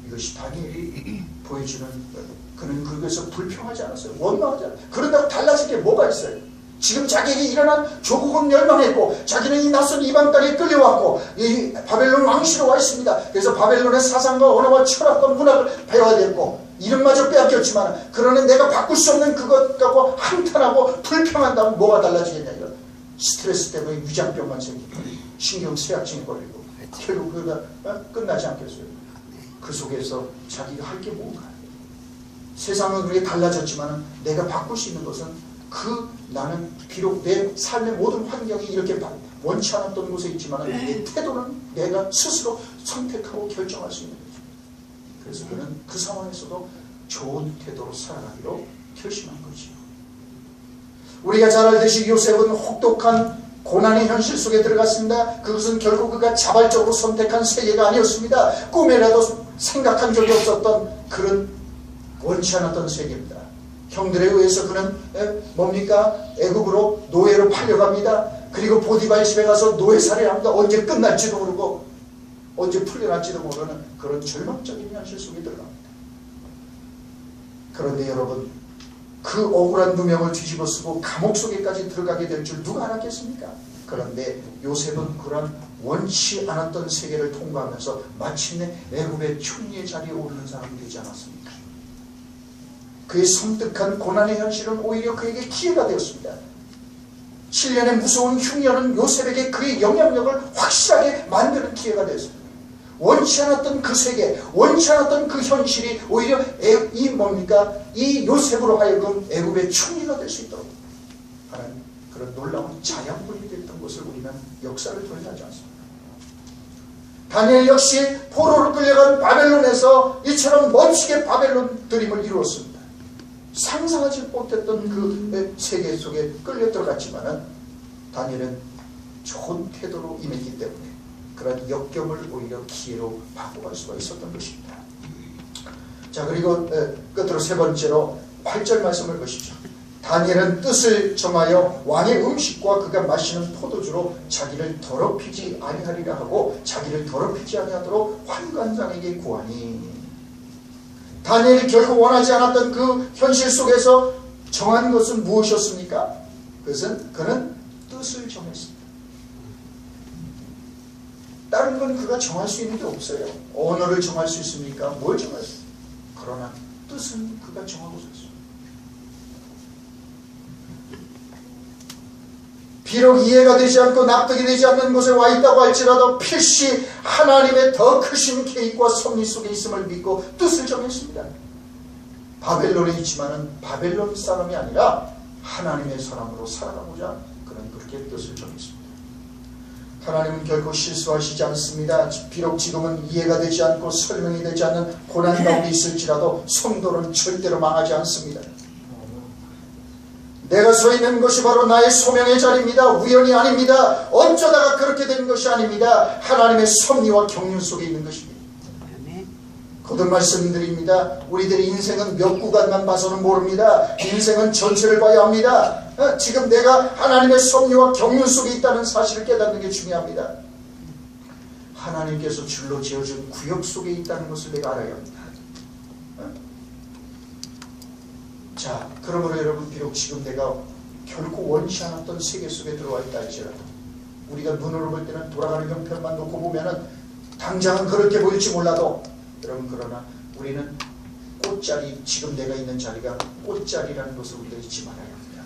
이것이 다니엘이 보여주는 거예요. 그는 그것에서 불평하지 않았어요. 원망하지 않았어요. 그런다고 달라질 게 뭐가 있어요? 지금 자기에게 일어난 조국은 멸망했고, 자기는 이 낯선 이방 땅에 끌려왔고, 이 바벨론 왕실에 와 있습니다. 그래서 바벨론의 사상과 언어와 철학과 문학을 배워야 됐고, 이름마저 빼앗겼지만, 그러는 내가 바꿀 수 없는 그것 갖고 한탄하고 불평한다면 뭐가 달라지겠냐, 이런 스트레스 때문에 위장병만 생기고 신경쇠약증이 걸리고 결국 그러다 끝나지 않겠어요. 그 속에서 자기가 할 게 뭔가. 세상은 그렇게 달라졌지만 내가 바꿀 수 있는 것은 나는 비록 내 삶의 모든 환경이 이렇게 원치 않았던 곳에 있지만 내 태도는 내가 스스로 선택하고 결정할 수 있는 거죠. 그래서 그는 그 상황에서도 좋은 태도로 살아가기로 결심한 거죠. 우리가 잘 알듯이 요셉은 혹독한 고난의 현실 속에 들어갔습니다. 그것은 결국 그가 자발적으로 선택한 세계가 아니었습니다. 꿈에라도 생각한 적이 없었던 그런 원치 않았던 세계입니다. 형들에 의해서 그는 뭡니까? 애굽으로 노예로 팔려갑니다. 그리고 보디발의 집에 가서 노예살이를 합니다. 언제 끝날지도 모르고 언제 풀려날지도 모르는 그런 절망적인 현실 속에 들어갑니다. 그런데 여러분, 그 억울한 누명을 뒤집어 쓰고 감옥 속에까지 들어가게 될 줄 누가 알았겠습니까? 그런데 요셉은 그런 원치 않았던 세계를 통과하면서 마침내 애굽의 총리의 자리에 오르는 사람이 되지 않았습니까? 그의 섬뜩한 고난의 현실은 오히려 그에게 기회가 되었습니다. 7년의 무서운 흉년은 요셉에게 그의 영향력을 확실하게 만드는 기회가 되었습니다. 원치 않았던 그 세계, 원치 않았던 그 현실이 오히려 이 요셉으로 하여금 애굽의 총리가 될 수 있도록 하는 그런 놀라운 자양분이 됐던 것을 우리는 역사를 통해 하지 않습니다. 다니엘 역시 포로로 끌려간 바벨론에서 이처럼 멋지게 바벨론 드림을 이루었습니다. 상상하지 못했던 그 세계 속에 끌려 들어갔지만은 다니엘은 좋은 태도로 임했기 때문에 그런 역경을 오히려 기회로 바꿔갈 수가 있었던 것입니다. 자, 그리고 끝으로 세 번째로 8절 말씀을 보십시오. 다니엘은 뜻을 정하여 왕의 음식과 그가 마시는 포도주로 자기를 더럽히지 아니하리라 하고 자기를 더럽히지 아니하도록 환관장에게 구하니. 다니엘이 결국 원하지 않았던 그 현실 속에서 정한 것은 무엇이었습니까? 그는 뜻을 정했습니다. 다른 건 그가 정할 수 있는 게 없어요. 언어를 정할 수 있습니까? 뭘 정할 수 있습니까? 그러나 뜻은 그가 정하고 있었어요. 비록 이해가 되지 않고 납득이 되지 않는 곳에 와 있다고 할지라도 필시 하나님의 더 크신 계획과 섭리 속에 있음을 믿고 뜻을 정했습니다. 바벨론에 있지만은 바벨론 사람이 아니라 하나님의 사람으로 살아가고자 그는 그렇게 뜻을 정했습니다. 하나님은 결코 실수하시지 않습니다. 비록 지금은 이해가 되지 않고 설명이 되지 않는 고난 가운데 있을지라도 성도는 절대로 망하지 않습니다. 내가 서 있는 것이 바로 나의 소명의 자리입니다. 우연이 아닙니다. 어쩌다가 그렇게 된 것이 아닙니다. 하나님의 섭리와 경륜 속에 있는 것입니다. 거듭 말씀드립니다. 우리들의 인생은 몇 구간만 봐서는 모릅니다. 인생은 전체를 봐야 합니다. 지금 내가 하나님의 섭리와 경륜 속에 있다는 사실을 깨닫는 게 중요합니다. 하나님께서 줄로 지어준 구역 속에 있다는 것을 내가 알아야 합니다. 자, 그러므로 여러분, 비록 지금 내가 결코 원치 않았던 세계 속에 들어와 있다 할지라도 우리가 눈으로 볼 때는 돌아가는 형편만 놓고 보면은 당장은 그렇게 보일지 몰라도 여러분, 그러나 우리는 꽃자리, 지금 내가 있는 자리가 꽃자리라는 것을 우리가 잊지 말아야 합니다.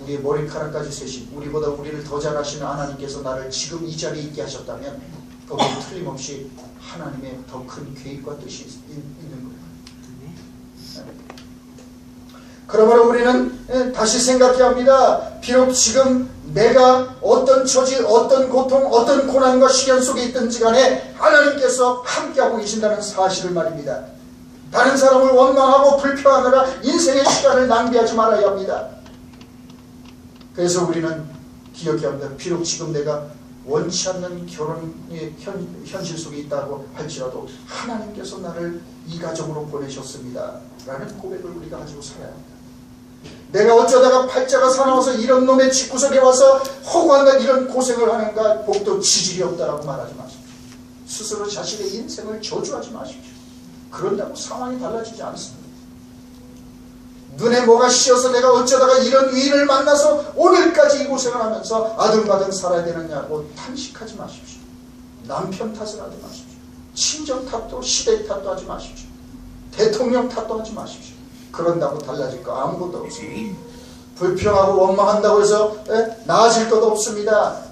우리의 머리카락까지 세신, 우리보다 우리를 더 잘 아시는 하나님께서 나를 지금 이 자리에 있게 하셨다면 거기에 틀림없이 하나님의 더 큰 계획과 뜻이 있는 거예요. 그러므로 우리는 다시 생각해야 합니다. 비록 지금 내가 어떤 처지, 어떤 고통, 어떤 고난과 시련 속에 있든지 간에 하나님께서 함께하고 계신다는 사실을 말입니다. 다른 사람을 원망하고 불평하느라 인생의 시간을 낭비하지 말아야 합니다. 그래서 우리는 기억해야 합니다. 비록 지금 내가 원치 않는 결혼의 현실 속에 있다고 할지라도 하나님께서 나를 이 가정으로 보내셨습니다 라는 고백을 우리가 가지고 살아야 합니다. 내가 어쩌다가 팔자가 사나워서 이런 놈의 집구석에 와서 허구한가 이런 고생을 하는가, 복도 지질이 없다라고 말하지 마십시오. 스스로 자신의 인생을 저주하지 마십시오. 그런다고 상황이 달라지지 않습니다. 눈에 뭐가 씌어서 내가 어쩌다가 이런 위인을 만나서 오늘까지 이 고생을 하면서 아등바등 살아야 되느냐고 탄식하지 마십시오. 남편 탓을 하지 마십시오. 친정 탓도 시대 탓도 하지 마십시오. 대통령 탓도 하지 마십시오. 그런다고 달라질 거 아무것도 없습니다. 불평하고 원망한다고 해서 나아질 것도 없습니다.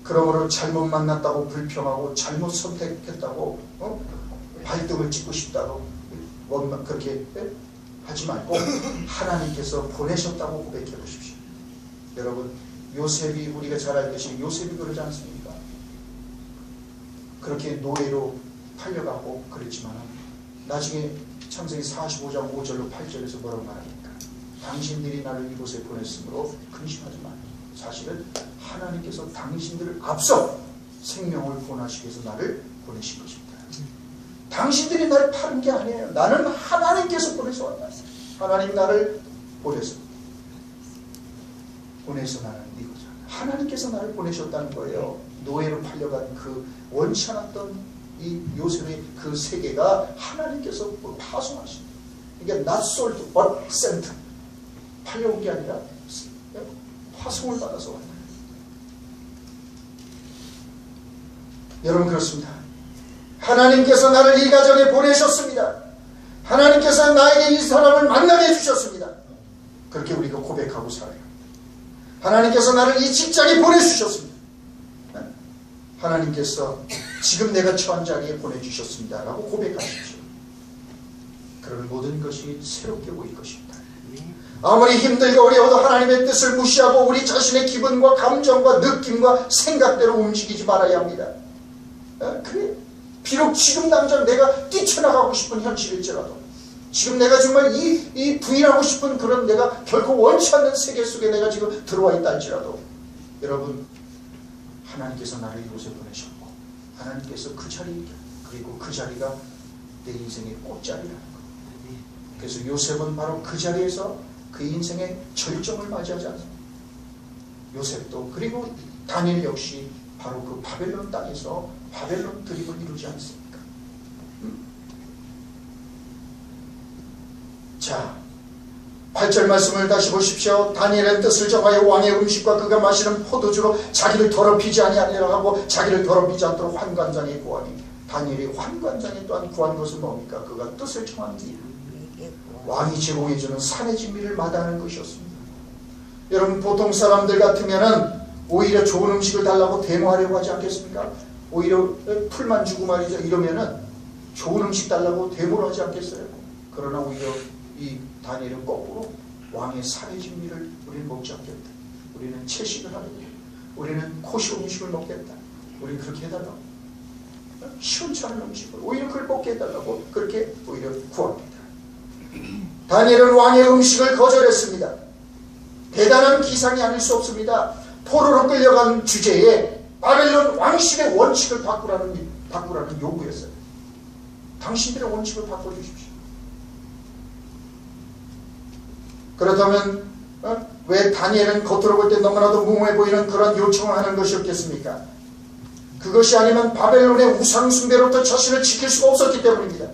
그러므로 잘못 만났다고 불평하고 잘못 선택했다고 발등을 찍고 싶다고 원망 그렇게 하지 말고 하나님께서 보내셨다고 고백해 보십시오. 여러분, 요셉이, 우리가 잘 알듯이 요셉이 그러지 않습니까? 그렇게 노예로 팔려가고 그랬지만 나중에 창세기 45장 5절로 8절에서 뭐라고 말합니까? 당신들이 나를 이곳에 보냈으므로 근심하지 마라. 사실은 하나님께서 당신들을 앞서 생명을 구원하시기 위해서 나를 보내신 것입니다. 당신들이 나를 파는 게 아니에요. 나는 하나님께서 보내서 왔다. 하나님 나를 보내서 나는 이거죠. 하나님께서 나를 보내셨다는 거예요. 노예로 팔려간 그 원치 않았던 이 요셉의 그 세계가 하나님께서 파송하신, 이게 not sold but sent, 팔려온 게 아니라 파송을 받아서 왔다. 여러분, 그렇습니다. 하나님께서 나를 이 가정에 보내셨습니다. 하나님께서 나에게 이 사람을 만나게 해주셨습니다. 그렇게 우리가 고백하고 살아요. 하나님께서 나를 이 직장에 보내주셨습니다. 하나님께서 지금 내가 처한 자리에 보내주셨습니다 라고 고백하십시오. 그러면 모든 것이 새롭게 보일 것입니다. 아무리 힘들고 어려워도 하나님의 뜻을 무시하고 우리 자신의 기분과 감정과 느낌과 생각대로 움직이지 말아야 합니다. 그래, 비록 지금 당장 내가 뛰쳐나가고 싶은 현실일지라도, 지금 내가 정말 이 부인하고 싶은 그런 내가 결코 원치 않는 세계 속에 내가 지금 들어와 있다 할지라도, 여러분, 하나님께서 나를 이곳에 보내셨고 하나님께서 그 자리, 그리고 그 자리가 내 인생의 꽃자리라는 것. 그래서 요셉은 바로 그 자리에서 그 인생의 절정을 맞이하지 않습니다. 요셉도, 그리고 다니엘 역시 바로 그 바벨론 땅에서 바벨론 드림을 이루지 않습니까? 자, 8절 말씀을 다시 보십시오. 다니엘은 뜻을 정하여 왕의 음식과 그가 마시는 포도주로 자기를 더럽히지 아니하리라 하고 자기를 더럽히지 않도록 환관장에 구하니, 다니엘이 환관장에 또한 구한 것은 뭡니까? 그가 뜻을 정한 일, 왕이 제공해주는 산의 진미를 마다하는 것이었습니다. 여러분, 보통 사람들 같으면은 오히려 좋은 음식을 달라고 데모하려고 하지 않겠습니까? 오히려 풀만 주고 말이죠, 이러면은 좋은 음식 달라고 데모를 하지 않겠어요? 그러나 오히려 이 다니엘은 거꾸로 왕의 살의 진미를 우리는 먹지 않겠다. 우리는 채식을 하겠다. 우리는 코시 음식을 먹겠다. 우리는 그렇게 해달라고. 시원치 않은 음식을 오히려 그걸 먹게 해달라고 그렇게 오히려 구합니다. 다니엘은 왕의 음식을 거절했습니다. 대단한 기상이 아닐 수 없습니다. 포로로 끌려간 주제에 바벨론 왕실의 원칙을 바꾸라는 요구였어요. 당신들의 원칙을 바꿔주십시오. 그렇다면 왜 다니엘은 겉으로 볼 때 너무나도 무모해 보이는 그런 요청을 하는 것이었겠습니까? 그것이 아니면 바벨론의 우상 숭배로부터 자신을 지킬 수가 없었기 때문입니다.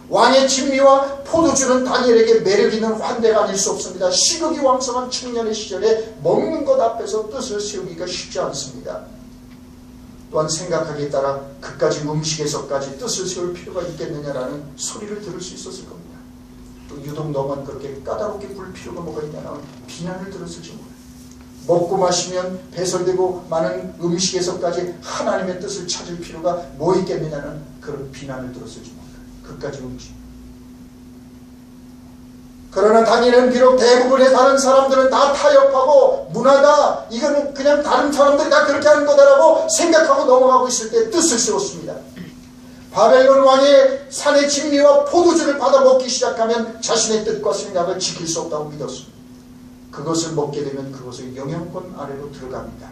왕의 진미와 포도주는 다니엘에게 매력 있는 환대가 아닐 수 없습니다. 식욕이 왕성한 청년의 시절에 먹는 것 앞에서 뜻을 세우기가 쉽지 않습니다. 또한 생각하기에 따라 그까지 음식에서까지 뜻을 세울 필요가 있겠느냐라는 소리를 들을 수 있었을 겁니다. 또 유독 너만 그렇게 까다롭게 굴 필요가 뭐가 있냐는 비난을 들었을지 몰라요. 먹고 마시면 배설되고 많은 음식에서까지 하나님의 뜻을 찾을 필요가 뭐 있겠느냐는 그런 비난을 들었을지 몰라요. 그까지 음식. 그러나 다니엘은 비록 대부분의 다른 사람들은 다 타협하고 문화다, 이거는 그냥 다른 사람들이 다 그렇게 하는 거다라고 생각하고 넘어가고 있을 때 뜻을 세웠습니다. 바벨론 왕의 산의 진미와 포도주를 받아 먹기 시작하면 자신의 뜻과 생각을 지킬 수 없다고 믿었습니다. 그것을 먹게 되면 그것의 영향권 아래로 들어갑니다.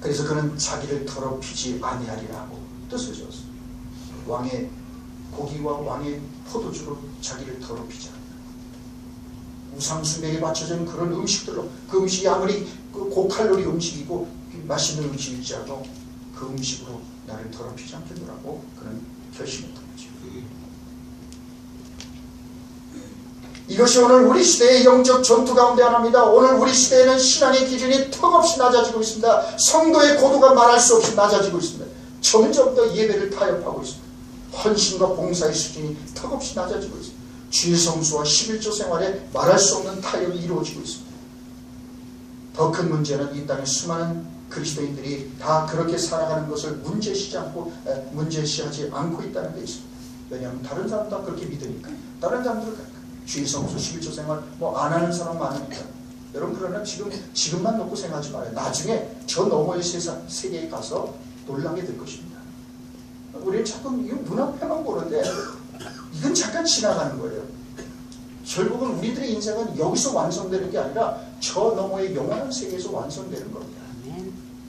그래서 그는 자기를 더럽히지 아니하리라고 뜻을 지었습니다. 왕의 고기와 왕의 포도주로 자기를 더럽히지 않는다. 우상숭배에 맞춰진 그런 음식들로, 그 음식이 아무리 고칼로리 음식이고 맛있는 음식일지라도 그 음식으로 나를 더럽히지 않겠노라고 그는 결심했던 거죠. 이것이 오늘 우리 시대의 영적 전투 가운데 하나입니다. 오늘 우리 시대에는 신앙의 기준이 턱없이 낮아지고 있습니다. 성도의 고도가 말할 수 없이 낮아지고 있습니다. 점점 더 예배를 타협하고 있습니다. 헌신과 봉사의 수준이 턱없이 낮아지고 있습니다. 주일 성수와 11조 생활에 말할 수 없는 타협이 이루어지고 있습니다. 더 큰 문제는 이 땅의 수많은 그리스도인들이 다 그렇게 살아가는 것을 문제시하지 않고 있다는 데 있습니다. 왜냐하면 다른 사람 다 그렇게 믿으니까. 다른 사람들은 주일 성수 11조 생활 안 하는 사람 많으니까. 여러분, 그러나 지금만 놓고 생각하지 말아요. 나중에 저 너머의 세계에 가서 놀라게 될 것입니다. 우리는 자꾸 이 눈앞에만 보는데 이건 잠깐 지나가는 거예요. 결국은 우리들의 인생은 여기서 완성되는 게 아니라 저 너머의 영원한 세계에서 완성되는 겁니다.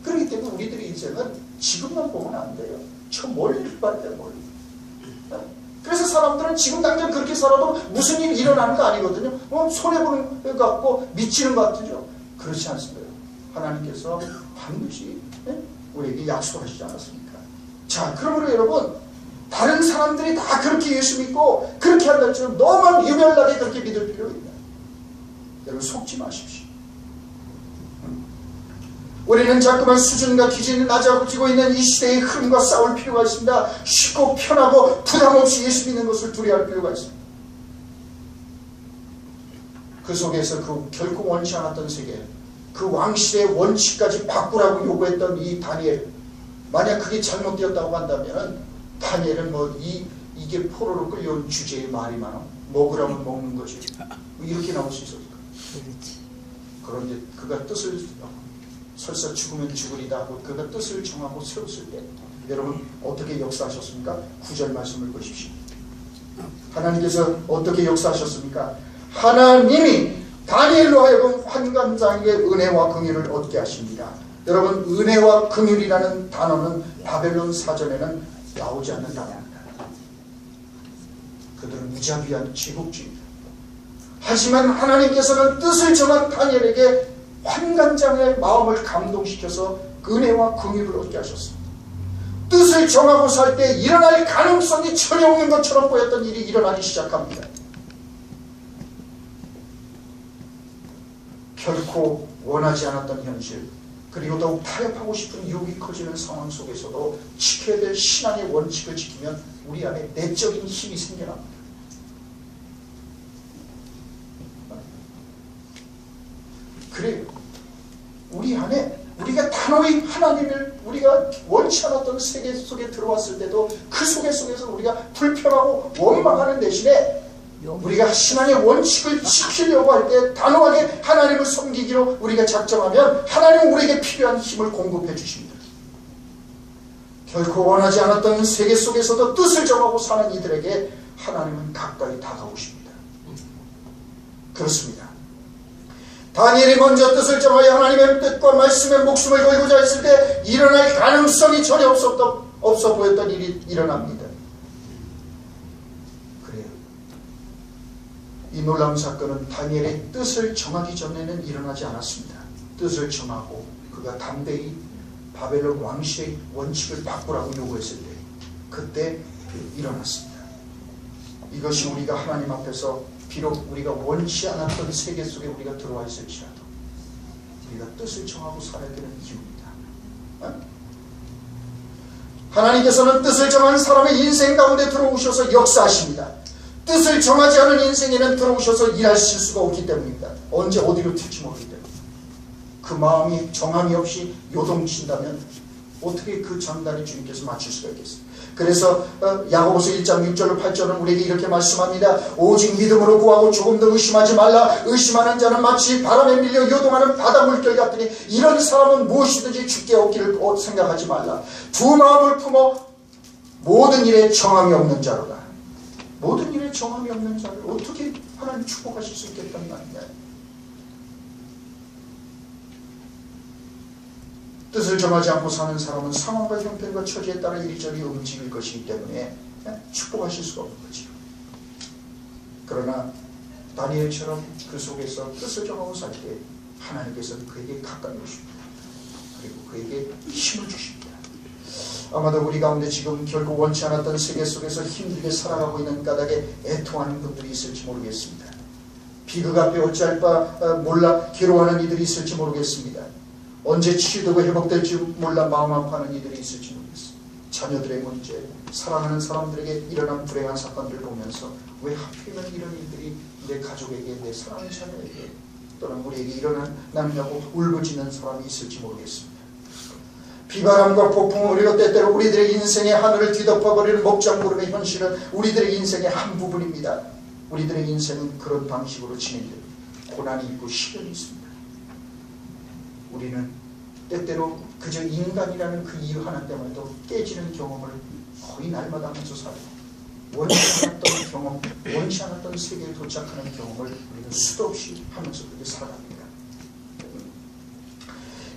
그렇기 때문에 우리들의 인생은 지금만 보면 안 돼요. 저 멀리 봐야 돼요. 멀리. 그래서 사람들은 지금 당장 그렇게 살아도 무슨 일이 일어나는 거 아니거든요. 손해보는 것 같고 미치는 것 같죠. 그렇지 않습니다. 하나님께서 반드시 우리에게 약속하시지 않았습니까? 자, 그러므로 여러분, 다른 사람들이 다 그렇게 예수 믿고 그렇게 한다처럼 너무 유별나게 그렇게 믿을 필요 있나요? 여러분, 속지 마십시오. 우리는 자꾸만 수준과 기준이 낮아지고 있는 이 시대의 흐름과 싸울 필요가 있습니다. 쉽고 편하고 부담없이 예수 믿는 것을 두려워할 필요가 있습니다. 그 속에서 그 결코 원치 않았던 세계, 그 왕실의 원칙까지 바꾸라고 요구했던 이 다니엘, 만약 그게 잘못되었다고 한다면 다니엘은 이게 포로로 끌려온 주제의 말이 많아. 먹으라면 먹는 거지. 이렇게 나올 수 있었을까? 그런데 그가 뜻을 설사 죽으면 죽으리다 하고 그가 뜻을 정하고 세웠을 때 여러분 어떻게 역사하셨습니까? 9절 말씀을 보십시오. 하나님께서 어떻게 역사하셨습니까? 하나님이 다니엘로 하여금 환관장에게 은혜와 긍휼을 얻게 하십니다. 여러분, 은혜와 긍휼이라는 단어는 바벨론 사전에는 나오지 않는 단어입니다. 그들은 무자비한 제국주의입니다. 하지만 하나님께서는 뜻을 정한 다니엘에게 환관장의 마음을 감동시켜서 은혜와 긍휼을 얻게 하셨습니다. 뜻을 정하고 살 때 일어날 가능성이 전혀 없는 것처럼 보였던 일이 일어나기 시작합니다. 결코 원하지 않았던 현실, 그리고 더욱 타협하고 싶은 유혹이 커지는 상황 속에서도 지켜야 될 신앙의 원칙을 지키면 우리 안에 내적인 힘이 생겨납니다. 그래요. 우리 안에 우리가 단호히 하나님을 우리가 원치 않았던 세계 속에 들어왔을 때도 그 속에서 우리가 불편하고 원망하는 대신에 우리가 신앙의 원칙을 지키려고 할 때 단호하게 하나님을 섬기기로 우리가 작정하면 하나님은 우리에게 필요한 힘을 공급해 주십니다. 결코 원하지 않았던 세계 속에서도 뜻을 정하고 사는 이들에게 하나님은 가까이 다가오십니다. 그렇습니다. 다니엘이 먼저 뜻을 정하여 하나님의 뜻과 말씀에 목숨을 걸고자 했을 때 일어날 가능성이 전혀 없어 보였던 일이 일어납니다. 그래요. 이 놀라운 사건은 다니엘의 뜻을 정하기 전에는 일어나지 않았습니다. 뜻을 정하고 그가 담대히 바벨론 왕실의 원칙을 바꾸라고 요구했을 때 그때 일어났습니다. 이것이 우리가 하나님 앞에서 비록 우리가 원치 않았던 세계 속에 우리가 들어와 있을지라도 우리가 뜻을 정하고 살아야 되는 이유입니다. 하나님께서는 뜻을 정한 사람의 인생 가운데 들어오셔서 역사하십니다. 뜻을 정하지 않은 인생에는 들어오셔서 일하실 수가 없기 때문입니다. 언제 어디로 튈지 모르기 때문에. 그 마음이 정함이 없이 요동친다면 어떻게 그 전단을 주님께서 맞출 수가 있겠어요? 그래서 야고보서 1장 6절 8절은 우리에게 이렇게 말씀합니다. 오직 믿음으로 구하고 조금도 의심하지 말라. 의심하는 자는 마치 바람에 밀려 요동하는 바다 물결 같으니 이런 사람은 무엇이든지 주께 얻기를 생각하지 말라. 두 마음을 품어 모든 일에 정함이 없는 자로다. 모든 일에 정함이 없는 자를 어떻게 하나님 축복하실 수 있겠단 말이냐. 뜻을 정하지 않고 사는 사람은 상황과 형편과 처지에 따라 이리저리 움직일 것이기 때문에 축복하실 수가 없는 거죠. 그러나 다니엘처럼 그 속에서 뜻을 정하고 살 때 하나님께서는 그에게 가까이 오십니다. 그리고 그에게 힘을 주십니다. 아마도 우리 가운데 지금 결국 원치 않았던 세계 속에서 힘들게 살아가고 있는 까닭에 애통하는 분들이 있을지 모르겠습니다. 비극 앞에 어찌할 바 몰라 괴로워하는 이들이 있을지 모르겠습니다. 언제 치유되고 회복될지 몰라 마음 아파하는 이들이 있을지 모르겠어요. 자녀들의 문제, 사랑하는 사람들에게 일어난 불행한 사건들을 보면서 왜 하필이면 이런 일들이 내 가족에게, 내 사랑하는 자녀에게 또는 우리에게 일어나냐고 울부짖는 사람이 있을지 모르겠습니다. 비바람과 폭풍은 우리가 때때로 우리들의 인생의 하늘을 뒤덮어버리는 목장구름의 현실은 우리들의 인생의 한 부분입니다. 우리들의 인생은 그런 방식으로 진행됩니다. 고난이 있고 시련이 있습니다. 우리는 때때로 그저 인간이라는 그 이유 하나 때문에도 깨지는 경험을 거의 날마다 하면서 살아요. 원치 않았던 경험, 원치 않았던 세계에 도착하는 경험을 우리는 수도 없이 하면서 그렇게 살아갑니다.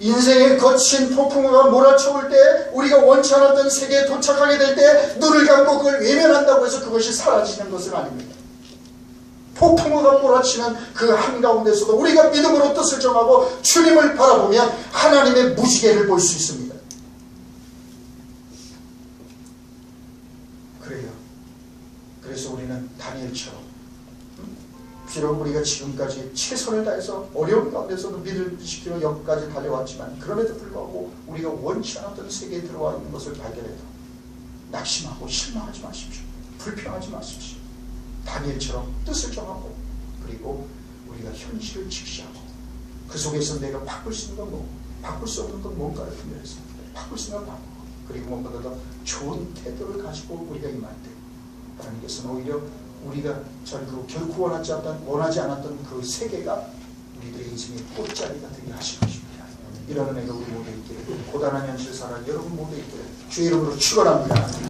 인생의 거친 폭풍우가 몰아쳐올 때 우리가 원치 않았던 세계에 도착하게 될 때 눈을 감고 그걸 외면한다고 해서 그것이 사라지는 것은 아닙니다. 폭풍우가 몰아치는 그 한가운데서도 우리가 믿음으로 뜻을 정하고 주님을 바라보면 하나님의 무지개를 볼 수 있습니다. 그래요. 그래서 우리는 다니엘처럼 비록 우리가 지금까지 최선을 다해서 어려운 가운데서도 믿음을 지키러 여기까지 달려왔지만 그럼에도 불구하고 우리가 원치 않았던 세계에 들어와 있는 것을 발견해도 낙심하고 실망하지 마십시오. 불평하지 마십시오. 다니엘처럼 뜻을 정하고 그리고 우리가 현실을 직시하고 그 속에서 내가 바꿀 수 있는 건 뭐, 바꿀 수 없는 건 뭔가를 분별해서 바꿀 수 있는 건 바꾸고 그리고 무엇보다 더 좋은 태도를 가지고 우리가 임할 때 하나님께서는 오히려 우리가 결코 원하지 않았던 그 세계가 우리들의 인생의 꽃자리가 되게 하실 것입니다. 이런 은혜가 우리 모두 있기를, 고단한 현실 살아 여러분 모두 있기를 주의 이름으로 축원합니다.